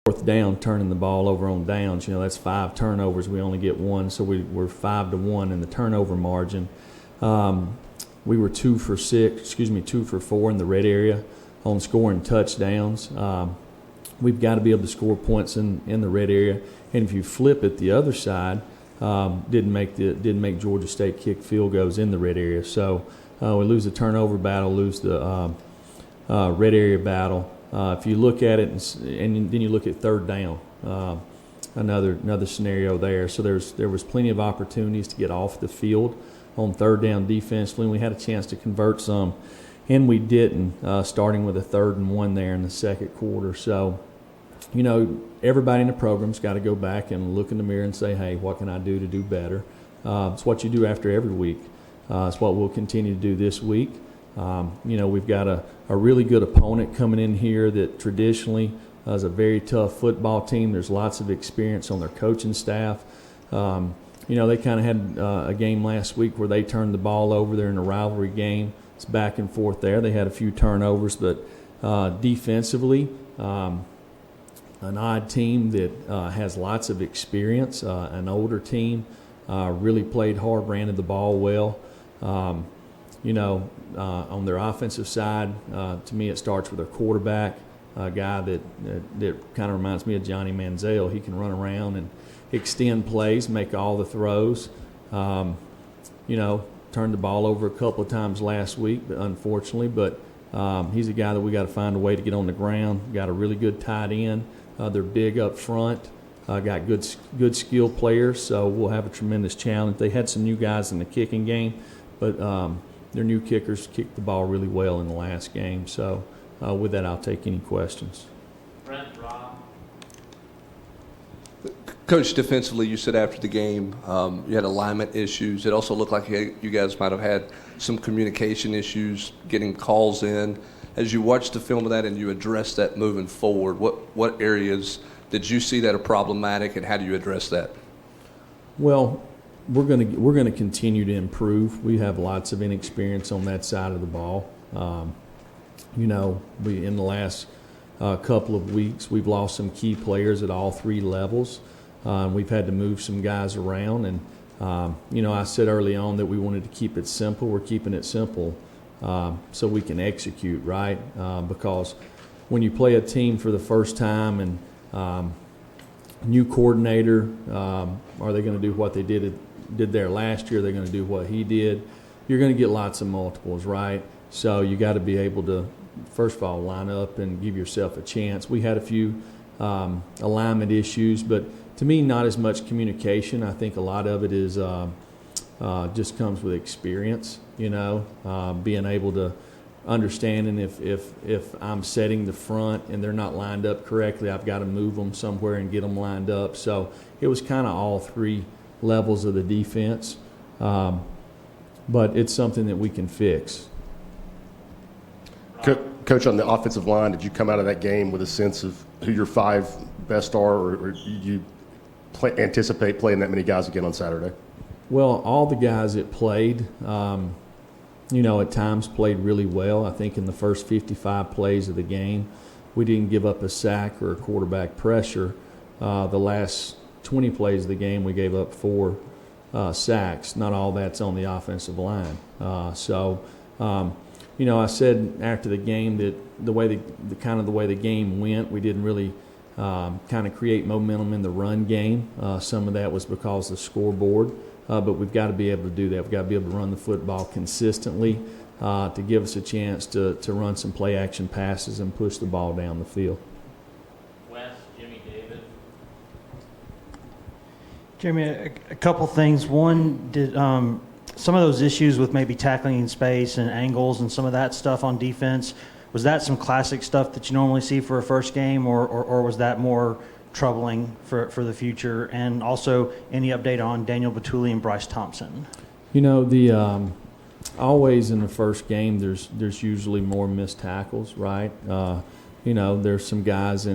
fourth down, turning the ball over on downs. That's 5 turnovers. We only get 1, so we're 5-1 in the turnover margin. We were 2 for 4 in the red area on scoring touchdowns. We've got to be able to score points in the red area. And if you flip it the other side, didn't make Georgia State kick field goals in the red area. So we lose the turnover battle, lose the red area battle. If you look at it and then you look at third down, another scenario there. So there was plenty of opportunities to get off the field on third down defensively. We had a chance to convert some, and we didn't, starting with a 3rd and 1 there in the second quarter. So, everybody in the program's got to go back and look in the mirror and say, hey, what can I do to do better? It's what you do after every week. It's what we'll continue to do this week. We've got a really good opponent coming in here that traditionally is a very tough football team. There's lots of experience on their coaching staff. They kind of had a game last week where they turned the ball over. They're in a rivalry game. It's back and forth there. They had a few turnovers, but defensively, an odd team that has lots of experience, an older team, really played hard, ran the ball well. On their offensive side, to me it starts with their quarterback, a guy that kind of reminds me of Johnny Manziel. He can run around and extend plays, make all the throws. Turned the ball over a couple of times last week, unfortunately, but he's a guy that we got to find a way to get on the ground. Got a really good tight end. They're big up front. Got good skill players, so we'll have a tremendous challenge. They had some new guys in the kicking game, but their new kickers kicked the ball really well in the last game. So with that, I'll take any questions. Brent, Rob. Coach, defensively, you said after the game you had alignment issues. It also looked like you guys might have had some communication issues getting calls in. As you watched the film of that and you addressed that moving forward, what areas did you see that are problematic, and how do you address that? Well, we're gonna continue to improve. We have lots of inexperience on that side of the ball. We in the last couple of weeks we've lost some key players at all 3 levels. We've had to move some guys around, and I said early on that we wanted to keep it simple. We're keeping it simple so we can execute, right? Because when you play a team for the first time and new coordinator, are they going to do what they did there last year? They're going to do what he did. You're going to get lots of multiples, right? So you got to be able to, first of all, line up and give yourself a chance. We had a few alignment issues, but to me, not as much communication. I think a lot of it is just comes with experience, being able to understanding if I'm setting the front and they're not lined up correctly, I've got to move them somewhere and get them lined up. So it was kind of all 3 levels of the defense, but it's something that we can fix. Coach, on the offensive line, did you come out of that game with a sense of who your 5 best are, or you anticipate playing that many guys again on Saturday? Well, all the guys that played, at times played really well. I think in the first 55 plays of the game, we didn't give up a sack or a quarterback pressure. The last 20 plays of the game, we gave up 4 sacks. Not all that's on the offensive line. I said after the game that the way the game went, we didn't really kind of create momentum in the run game. Some of that was because of the scoreboard, but we've got to be able to do that. We've got to be able to run the football consistently to give us a chance to run some play-action passes and push the ball down the field. Wes, Jimmy David. Jeremy, a couple things. One, did some of those issues with maybe tackling in space and angles and some of that stuff on defense, was that some classic stuff that you normally see for a first game, or was that more troubling for the future? And also, any update on Daniel Batuli and Bryce Thompson? Always in the first game, there's usually more missed tackles, right? There's some guys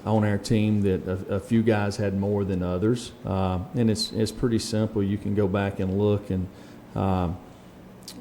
on our team that a few guys had more than others, and it's pretty simple. You can go back and look, and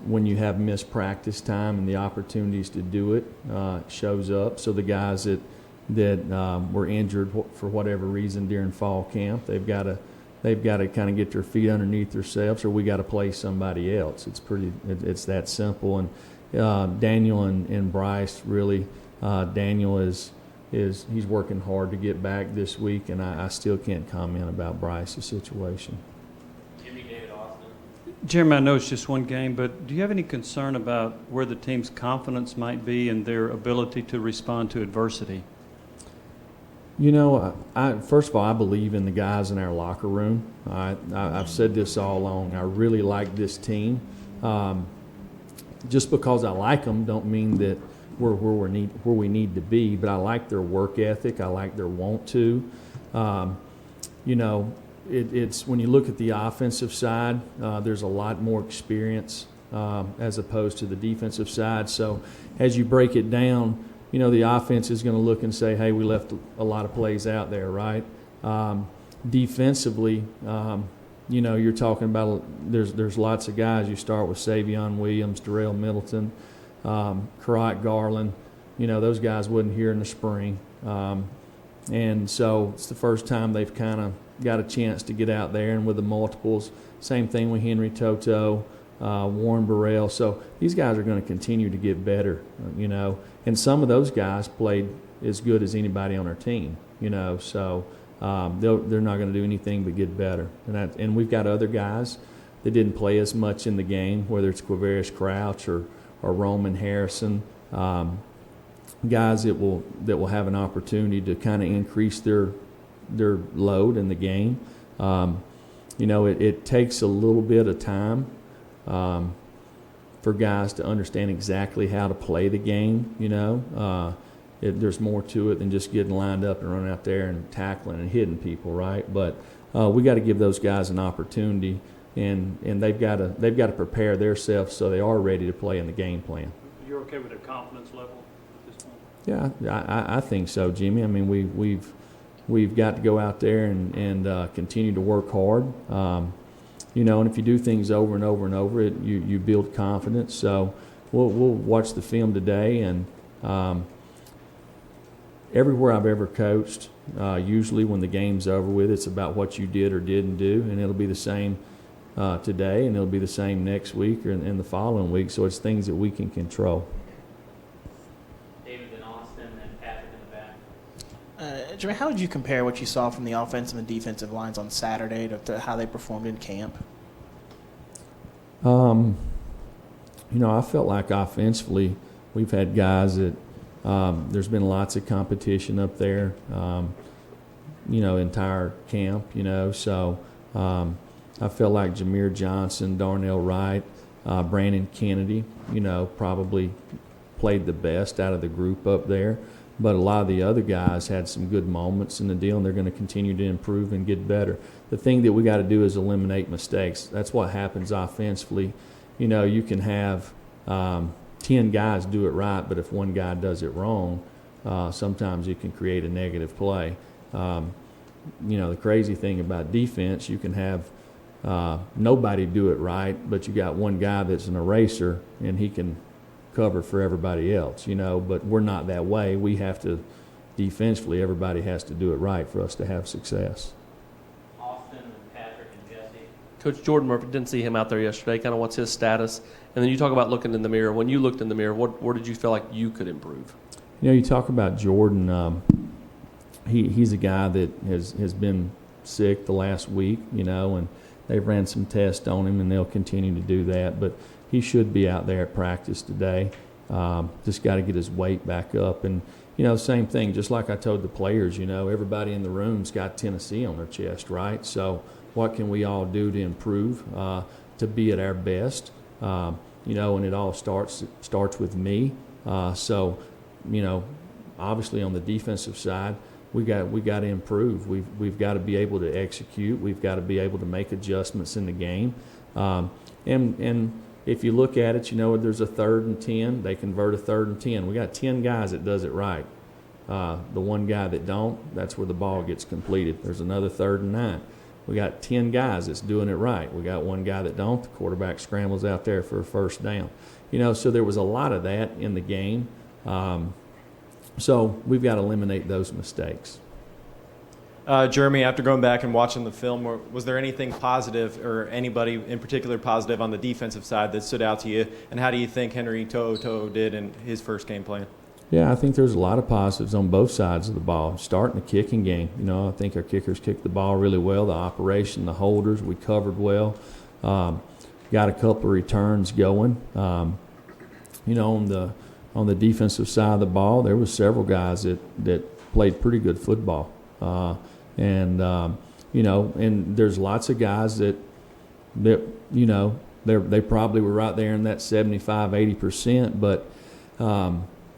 when you have missed practice time and the opportunities to do it, it shows up. So the guys that were injured for whatever reason during fall camp. They've got to kind of get their feet underneath themselves, or we got to play somebody else. It's that simple. And Daniel and Bryce really, Daniel is he's working hard to get back this week, and I still can't comment about Bryce's situation. Jimmy David Austin. Jeremy, I know it's just one game, but do you have any concern about where the team's confidence might be and their ability to respond to adversity? You know, first of all, I believe in the guys in our locker room. I've said this all along. I really like this team. Just because I like them don't mean that we're where we need to be, but I like their work ethic. I like their want to. You know, it's when you look at the offensive side, there's a lot more experience as opposed to the defensive side. So as you break it down, you know, the offense is going to look and say, hey, we left a lot of plays out there, right? Defensively, you know, you're talking about there's lots of guys. You start with Savion Williams, Darrell Middleton, Pruitt, Garland. You know, those guys wasn't here in the spring. And so it's the first time they've kind of got a chance to get out there. And with the multiples, same thing with Henry Toto, Warren Burrell. So these guys are going to continue to get better, you know. And some of those guys played as good as anybody on our team, you know. So they're not going to do anything but get better. And we've got other guys that didn't play as much in the game, whether it's Quavaris Crouch or Roman Harrison, guys that will have an opportunity to kind of increase their load in the game. You know, it takes a little bit of time for guys to understand exactly how to play the game, you know. There's more to it than just getting lined up and running out there and tackling and hitting people, right? But we got to give those guys an opportunity, and they've got to prepare themselves so they are ready to play in the game plan. You're okay with their confidence level at this point? Yeah, I think so, Jimmy. I mean, we've got to go out there and continue to work hard. You know, and if you do things over and over and over, you build confidence. So we'll watch the film today, and everywhere I've ever coached, usually when the game's over with, it's about what you did or didn't do, and it'll be the same today, and it'll be the same next week or in the following week. So it's things that we can control. David in Austin and Patrick in the back. Jeremy, how would you compare what you saw from the offensive and defensive lines on Saturday to how they performed in camp? You know, I felt like offensively we've had guys that there's been lots of competition up there, you know, entire camp, you know. So I felt like Jameer Johnson, Darnell Wright, Brandon Kennedy, you know, probably played the best out of the group up there. But a lot of the other guys had some good moments in the deal, and they're going to continue to improve and get better. The thing that we got to do is eliminate mistakes. That's what happens offensively. You know, you can have 10 guys do it right, but if one guy does it wrong, sometimes you can create a negative play. You know, the crazy thing about defense, you can have nobody do it right, but you got one guy that's an eraser, and he can cover for everybody else, you know, but we're not that way. We have to, defensively, everybody has to do it right for us to have success. Austin and Patrick and Jesse. Coach Jordan Murphy, didn't see him out there yesterday. Kind of what's his status? And then you talk about looking in the mirror. When you looked in the mirror, where did you feel like you could improve? You know, you talk about Jordan. He's a guy that has been sick the last week, you know, and they've ran some tests on him, and they'll continue to do that. But he should be out there at practice today. Just got to get his weight back up. And, you know, same thing, just like I told the players, you know, everybody in the room's got Tennessee on their chest, right? So what can we all do to improve, to be at our best? You know, and it all starts with me. So, you know, obviously on the defensive side, we got to improve. We've got to be able to execute. We've got to be able to make adjustments in the game. And if you look at it, you know, there's a 3rd and 10. They convert a 3rd and 10. We got 10 guys that does it right. The one guy that don't, that's where the ball gets completed. There's another 3rd and 9. We got 10 guys that's doing it right. We got one guy that don't. The quarterback scrambles out there for a first down. You know, so there was a lot of that in the game. So we've got to eliminate those mistakes. Jeremy, after going back and watching the film, was there anything positive or anybody in particular positive on the defensive side that stood out to you? And how do you think Henry To'o did in his first game playing? Yeah, I think there's a lot of positives on both sides of the ball. Starting the kicking game, I think our kickers kicked the ball really well. The operation, the holders, we covered well. Got a couple of returns going. On the defensive side of the ball, there was several guys that played pretty good football. And there's lots of guys that they probably were right there in that 75-80%, but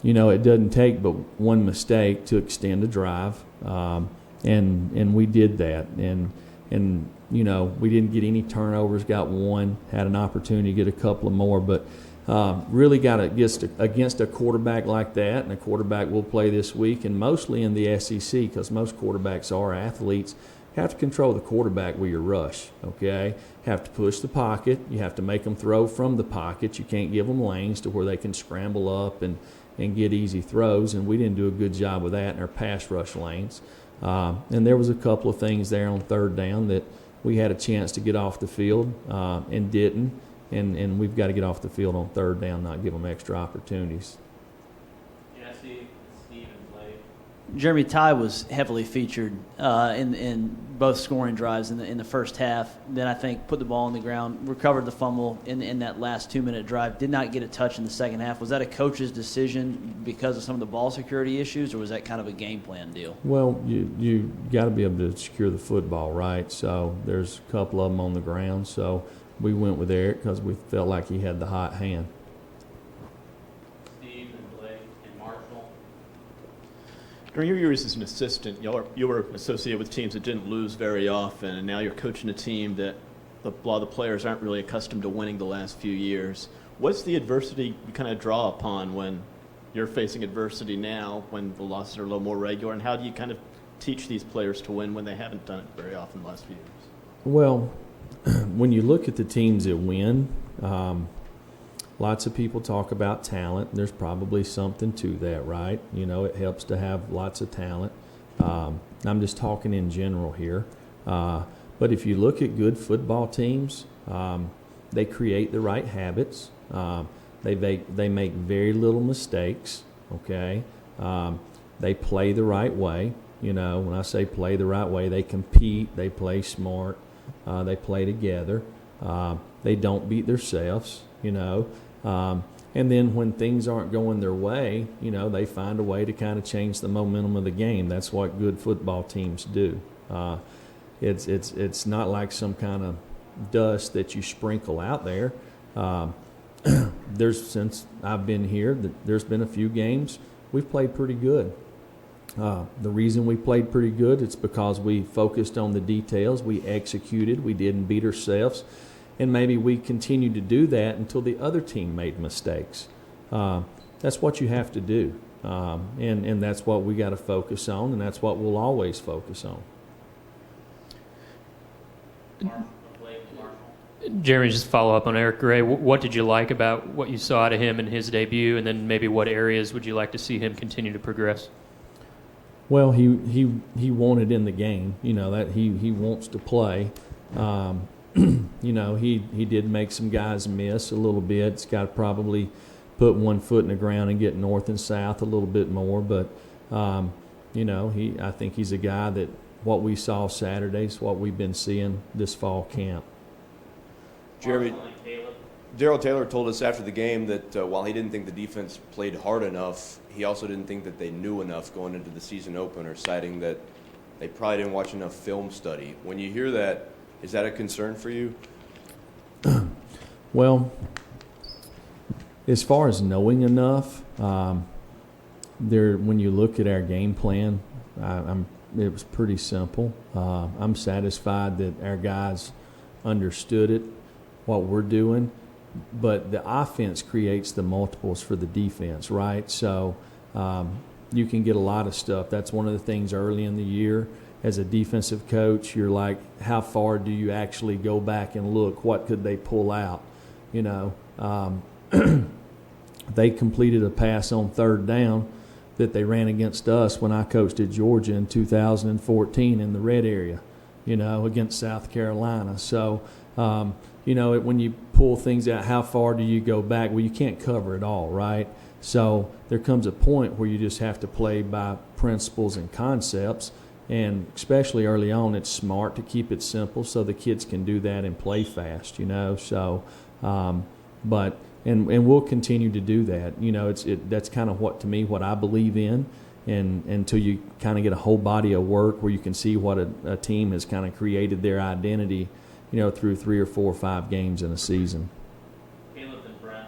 it doesn't take but one mistake to extend a drive, and we did that, and we didn't get any turnovers, got one, had an opportunity to get a couple of more, but really got against a quarterback like that, and a quarterback we'll play this week, and mostly in the SEC, because most quarterbacks are athletes. You have to control the quarterback with your rush, okay? You have to push the pocket. You have to make them throw from the pocket. You can't give them lanes to where they can scramble up and get easy throws, and we didn't do a good job with that in our pass rush lanes. And there was a couple of things there on third down that we had a chance to get off the field and didn't. And we've got to get off the field on third down, not give them extra opportunities. Jesse, Steve, and Blake. Jeremy, Ty was heavily featured in both scoring drives in the first half. Then I think put the ball on the ground, recovered the fumble in that last 2-minute drive, did not get a touch in the second half. Was that a coach's decision because of some of the ball security issues, or was that kind of a game plan deal? Well, you got to be able to secure the football, right? So there's a couple of them on the ground, so we went with Eric because we felt like he had the hot hand. Steve and Blake and Marshall. During your years as an assistant, you were associated with teams that didn't lose very often, and now you're coaching a team that a lot of the players aren't really accustomed to winning the last few years. What's the adversity you kind of draw upon when you're facing adversity now, when the losses are a little more regular, and how do you kind of teach these players to win when they haven't done it very often the last few years? Well, when you look at the teams that win, lots of people talk about talent. There's probably something to that, right? It helps to have lots of talent. I'm just talking in general here. But if you look at good football teams, they create the right habits. They make very little mistakes, okay? They play the right way. When I say play the right way, they compete, they play smart. They play together. They don't beat themselves, And then when things aren't going their way, they find a way to kind of change the momentum of the game. That's what good football teams do. It's not like some kind of dust that you sprinkle out there. Since I've been here, there's been a few games we've played pretty good. The reason we played pretty good is because we focused on the details, we executed, we didn't beat ourselves, and maybe we continued to do that until the other team made mistakes. That's what you have to do, and that's what we got to focus on, and that's what we'll always focus on. Jeremy, just follow up on Eric Gray. What did you like about what you saw out of him in his debut, and then maybe what areas would you like to see him continue to progress? Well, he wanted in the game, that he wants to play. He did make some guys miss a little bit. He's got to probably put one foot in the ground and get north and south a little bit more. But, I think he's a guy that what we saw Saturday is what we've been seeing this fall camp. Jeremy, Daryl Taylor told us after the game that while he didn't think the defense played hard enough, he also didn't think that they knew enough going into the season opener, citing that they probably didn't watch enough film study. When you hear that, is that a concern for you? Well, as far as knowing enough, when you look at our game plan, it was pretty simple. I'm satisfied that our guys understood it, what we're doing. But the offense creates the multiples for the defense, right? So you can get a lot of stuff. That's one of the things early in the year. As a defensive coach, you're like, how far do you actually go back and look? What could they pull out? They completed a pass on third down that they ran against us when I coached at Georgia in 2014 in the red area, against South Carolina. So, when you pull things out, how far do you go back? Well, you can't cover it all, right? So there comes a point where you just have to play by principles and concepts, and especially early on, it's smart to keep it simple so the kids can do that and play fast, So, but we'll continue to do that. That's kind of what I believe in, and until you kind of get a whole body of work where you can see what a team has kind of created their identity, through 3 or 4 or 5 games in a season. Caleb and Brent.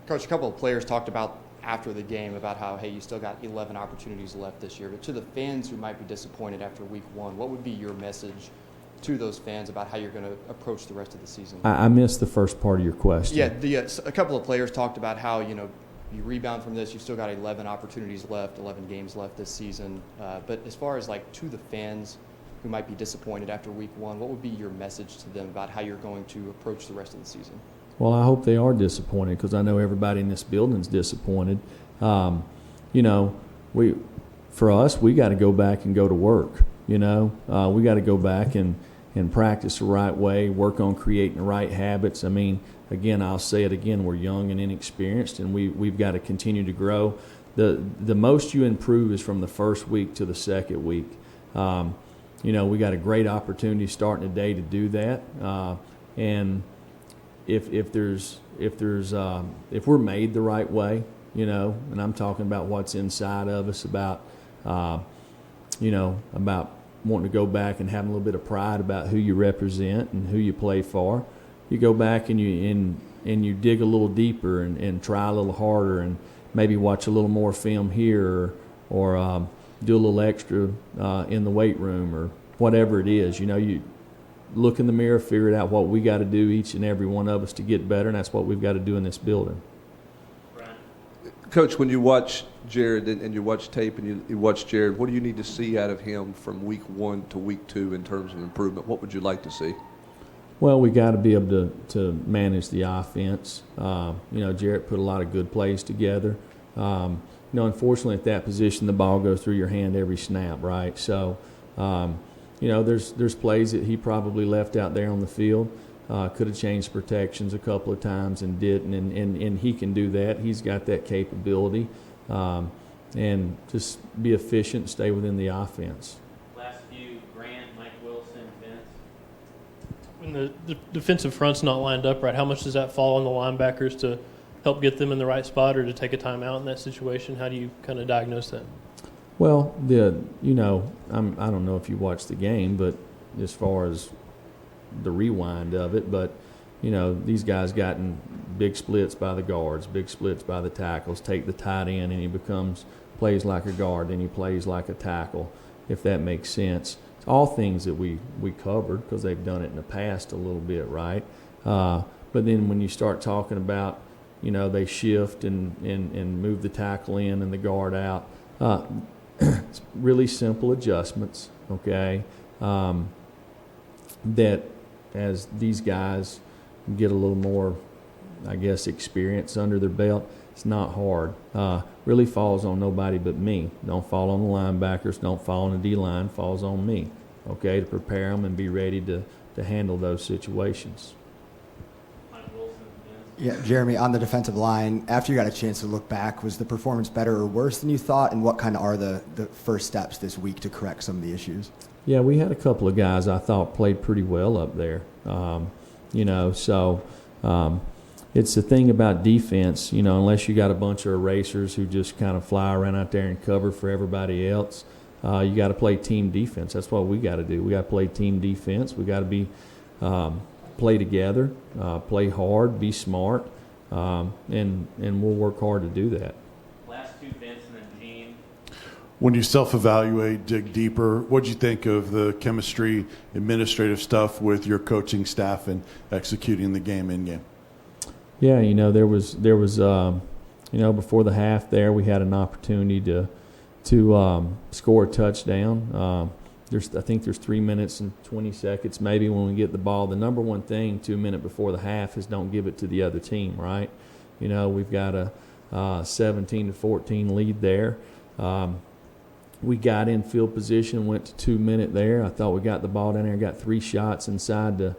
Coach, a couple of players talked about after the game about how, hey, you still got 11 opportunities left this year. But to the fans who might be disappointed after week 1, what would be your message to those fans about how you're going to approach the rest of the season? I missed the first part of your question. Yeah, a couple of players talked about how, you rebound from this, you've still got 11 opportunities left, 11 games left this season. But as far as to the fans who might be disappointed after week 1, what would be your message to them about how you're going to approach the rest of the season? Well, I hope they are disappointed because I know everybody in this building is disappointed. For us, we got to go back and go to work. We got to go back and practice the right way, work on creating the right habits. I mean, again, I'll say it again, we're young and inexperienced, and we've got to continue to grow. The most you improve is from the first week to the second week. We got a great opportunity starting today to do that, and if we're made the right way, and I'm talking about what's inside of us, about about wanting to go back and having a little bit of pride about who you represent and who you play for. You go back and you dig a little deeper and try a little harder and maybe watch a little more film here or do a little extra in the weight room or whatever it is. You look in the mirror, figure out what we got to do, each and every one of us, to get better, and that's what we've got to do in this building. Coach, when you watch Jared and you watch tape and you watch Jared, what do you need to see out of him from week 1 to week 2 in terms of improvement? What would you like to see? Well, we got to be able to manage the offense. Jared put a lot of good plays together. Unfortunately, at that position, the ball goes through your hand every snap, right? So, there's plays that he probably left out there on the field. Could have changed protections a couple of times and didn't, and he can do that. He's got that capability, and just be efficient, stay within the offense. Last few, Grant, Mike Wilson, Vince. When the defensive front's not lined up right, how much does that fall on the linebackers to help get them in the right spot or to take a timeout in that situation? How do you kind of diagnose that? Well, I don't know if you watched the game, but as far as the rewind of it, but these guys gotten big splits by the guards, big splits by the tackles, take the tight end and he plays like a guard, then he plays like a tackle, if that makes sense. It's all things that we covered because they've done it in the past a little bit, right? But then when you start talking about, they shift and move the tackle in and the guard out, it's really simple adjustments, okay? That as these guys get a little more, I guess, experience under their belt, it's not hard. Really falls on nobody but me. Don't fall on the linebackers, don't fall on the D-line, falls on me, okay, to prepare them and be ready to handle those situations. Yeah, Jeremy, on the defensive line, after you got a chance to look back, was the performance better or worse than you thought, and what kind of are the first steps this week to correct some of the issues? Yeah, we had a couple of guys I thought played pretty well up there. It's the thing about defense, unless you got a bunch of erasers who just kind of fly around out there and cover for everybody else, you got to play team defense. That's what we got to do. We got to play team defense. We got to be play together, play hard, be smart, and we'll work hard to do that. Last two, Vince and then Gene. When you self-evaluate, dig deeper, what'd you think of the chemistry, administrative stuff with your coaching staff and executing the game in-game? Yeah, there was before the half there, we had an opportunity to score a touchdown. I think there's 3 minutes and 20 seconds maybe when we get the ball. The number one thing 2 minutes before the half is don't give it to the other team, right? We've got a 17-14 lead there. We got in field position, went to 2 minute there. I thought we got the ball down there, got 3 shots inside the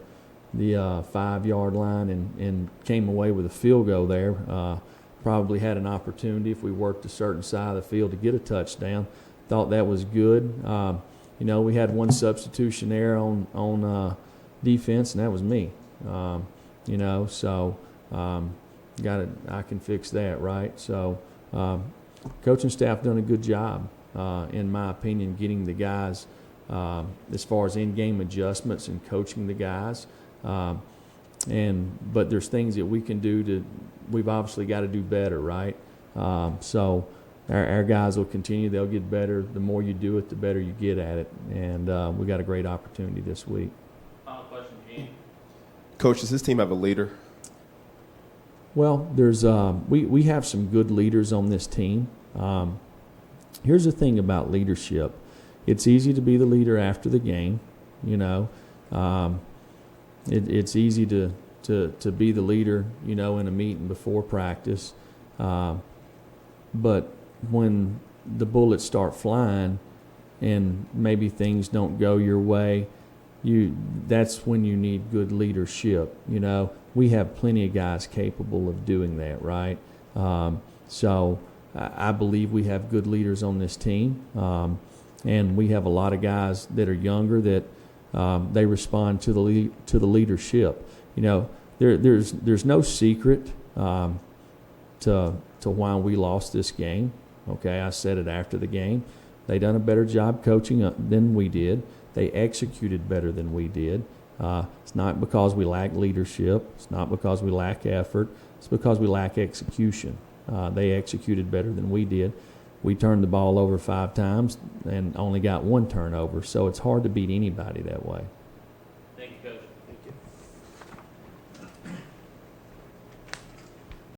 5-yard line and came away with a field goal there. Probably had an opportunity if we worked a certain side of the field to get a touchdown. Thought that was good. We had one substitution there on defense, and that was me. Got it. I can fix that, right? So, coaching staff done a good job, in my opinion, getting the guys as far as in-game adjustments and coaching the guys. But there's things that we can do we've obviously got to do better, right? So our guys will continue. They'll get better. The more you do it, the better you get at it. And we got a great opportunity this week. Final question, Gene. Coach, does this team have a leader? Well, there's we have some good leaders on this team. Here's the thing about leadership. It's easy to be the leader after the game, It's easy to be the leader, in a meeting before practice. But when the bullets start flying and maybe things don't go your way, that's when you need good leadership. We have plenty of guys capable of doing that, right? So I believe we have good leaders on this team, and we have a lot of guys that are younger that they respond to the leadership. There's no secret to why we lost this game. Okay, I said it after the game. They done a better job coaching than we did. They executed better than we did. It's not because we lack leadership. It's not because we lack effort. It's because we lack execution. They executed better than we did. We turned the ball over 5 times and only got 1 turnover. So it's hard to beat anybody that way. Thank you, Coach.